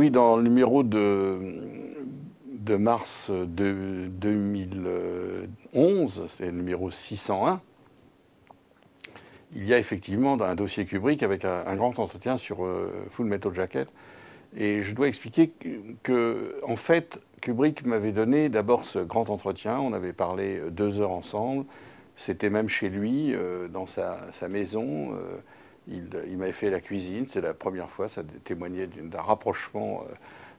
Oui, dans le numéro de mars 2011, c'est le numéro 601, il y a effectivement un dossier Kubrick avec un grand entretien sur Full Metal Jacket. Et je dois expliquer que, en fait, Kubrick m'avait donné d'abord ce grand entretien. On avait parlé 2 heures ensemble. C'était même chez lui, dans sa maison. Il m'avait fait la cuisine. C'est la première fois. Ça témoignait d'un rapprochement,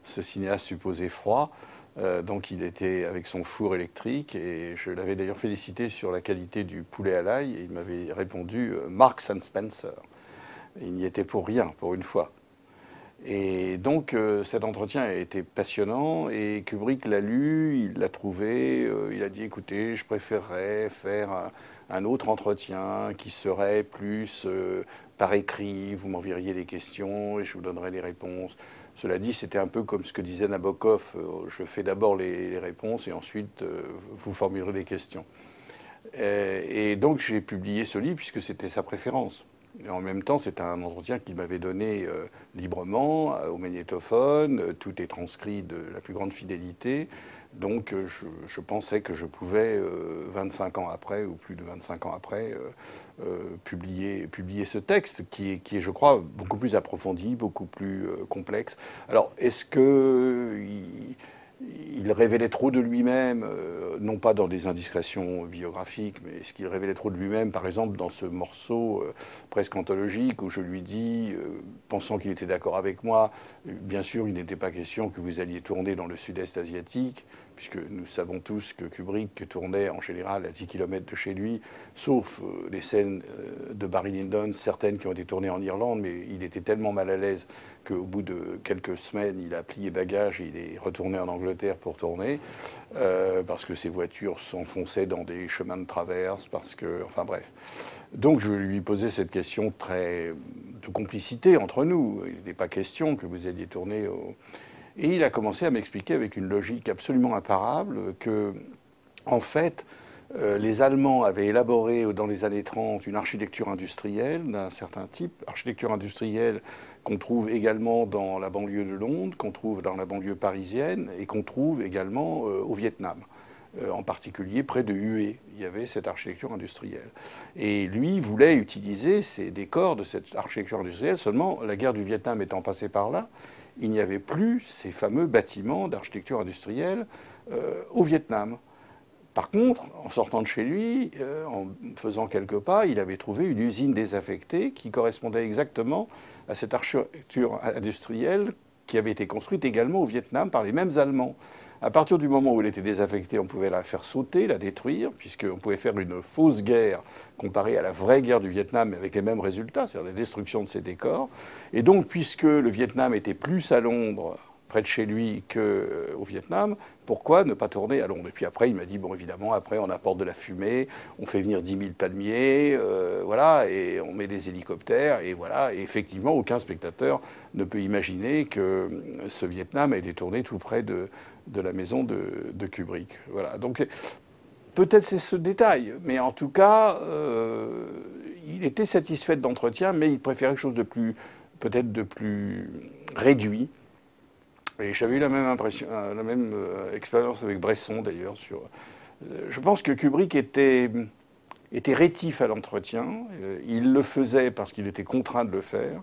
ce cinéaste supposé froid. Donc il était avec son four électrique. Et je l'avais d'ailleurs félicité sur la qualité du poulet à l'ail. Et il m'avait répondu Marks and Spencer. Il n'y était pour rien, pour une fois. Et donc cet entretien a été passionnant et Kubrick l'a lu, il l'a trouvé, il a dit écoutez, je préférerais faire un autre entretien qui serait plus par écrit, vous m'enverriez des questions et je vous donnerai les réponses. Cela dit, c'était un peu comme ce que disait Nabokov, je fais d'abord les réponses et ensuite vous formulerez des questions. Et donc j'ai publié ce livre puisque c'était sa préférence. Et en même temps, c'est un entretien qu'il m'avait donné librement au magnétophone. Tout est transcrit de la plus grande fidélité. Donc je pensais que je pouvais, 25 ans après, ou plus de 25 ans après, publier ce texte qui est, je crois, beaucoup plus approfondi, beaucoup plus complexe. Alors, est-ce que il révélait trop de lui-même, non pas dans des indiscrétions biographiques, mais est-ce qu'il révélait trop de lui-même, par exemple, dans ce morceau presque anthologique où je lui dis, pensant qu'il était d'accord avec moi, bien sûr, il n'était pas question que vous alliez tourner dans le sud-est asiatique, puisque nous savons tous que Kubrick tournait en général à 10 km de chez lui, sauf les scènes de Barry Lyndon, certaines qui ont été tournées en Irlande, mais il était tellement mal à l'aise qu'au bout de quelques semaines, il a plié bagages et il est retourné en Angleterre pour tourner, parce que ses voitures s'enfonçaient dans des chemins de traverse, parce que, enfin bref. Donc je lui posais cette question de complicité entre nous. Il n'était pas question que vous alliez tourner au... Et il a commencé à m'expliquer avec une logique absolument imparable que, en fait, les Allemands avaient élaboré dans les années 30 une architecture industrielle d'un certain type, architecture industrielle qu'on trouve également dans la banlieue de Londres, qu'on trouve dans la banlieue parisienne et qu'on trouve également au Vietnam. En particulier près de Hue, il y avait cette architecture industrielle. Et lui voulait utiliser ces décors de cette architecture industrielle, seulement la guerre du Vietnam étant passée par là, il n'y avait plus ces fameux bâtiments d'architecture industrielle au Vietnam. Par contre, en sortant de chez lui, en faisant quelques pas, il avait trouvé une usine désaffectée qui correspondait exactement à cette architecture industrielle qui avait été construite également au Vietnam par les mêmes Allemands. À partir du moment où elle était désaffectée, on pouvait la faire sauter, la détruire, puisqu'on pouvait faire une fausse guerre comparée à la vraie guerre du Vietnam, mais avec les mêmes résultats, c'est-à-dire la destruction de ses décors. Et donc, puisque le Vietnam était plus à Londres, près de chez lui, qu'au Vietnam, pourquoi ne pas tourner à Londres? Et puis après, il m'a dit, bon, évidemment, après, on apporte de la fumée, on fait venir 10 000 palmiers, voilà, et on met des hélicoptères, et voilà. Et effectivement, aucun spectateur ne peut imaginer que ce Vietnam a été tourné tout près de la maison de Kubrick. Voilà. Donc, peut-être c'est ce détail, mais en tout cas, il était satisfait d'entretien, mais il préférait quelque chose de plus, peut-être de plus réduit. Et j'avais eu la même impression, la même expérience avec Bresson d'ailleurs. Je pense que Kubrick était rétif à l'entretien. Il le faisait parce qu'il était contraint de le faire.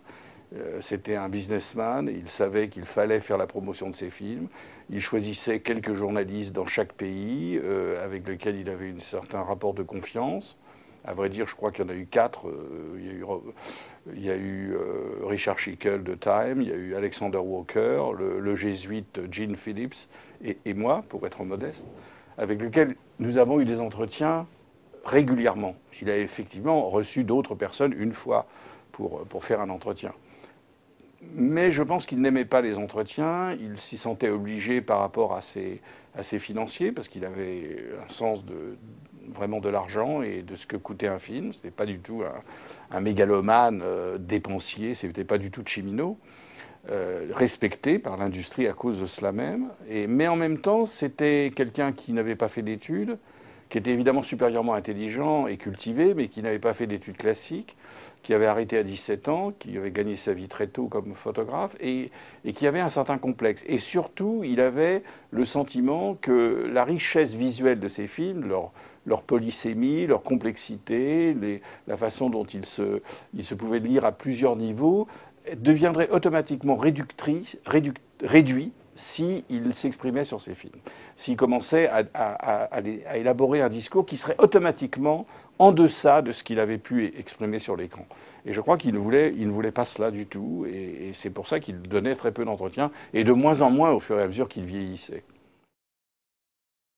C'était un businessman, il savait qu'il fallait faire la promotion de ses films. Il choisissait quelques journalistes dans chaque pays avec lesquels il avait un certain rapport de confiance. À vrai dire, je crois qu'il y en a eu 4. Il y a eu Richard Schickel de Time, il y a eu Alexander Walker, le jésuite Gene Phillips et moi, pour être modeste, avec lesquels nous avons eu des entretiens régulièrement. Il a effectivement reçu d'autres personnes une fois pour faire un entretien. Mais je pense qu'il n'aimait pas les entretiens, il s'y sentait obligé par rapport à ses financiers, parce qu'il avait un sens vraiment de l'argent et de ce que coûtait un film. Ce n'était pas du tout un mégalomane dépensier, ce n'était pas du tout de Cimino, respecté par l'industrie à cause de cela même. Mais en même temps, c'était quelqu'un qui n'avait pas fait d'études, qui était évidemment supérieurement intelligent et cultivé, mais qui n'avait pas fait d'études classiques, qui avait arrêté à 17 ans, qui avait gagné sa vie très tôt comme photographe, et qui avait un certain complexe. Et surtout, il avait le sentiment que la richesse visuelle de ces films, leur polysémie, leur complexité, la façon dont ils se pouvaient lire à plusieurs niveaux, deviendrait automatiquement réduit s'il s'exprimait sur ces films, s'il commençait à élaborer un discours qui serait automatiquement en deçà de ce qu'il avait pu exprimer sur l'écran. Et je crois qu'il ne voulait pas cela du tout, et c'est pour ça qu'il donnait très peu d'entretien, et de moins en moins au fur et à mesure qu'il vieillissait.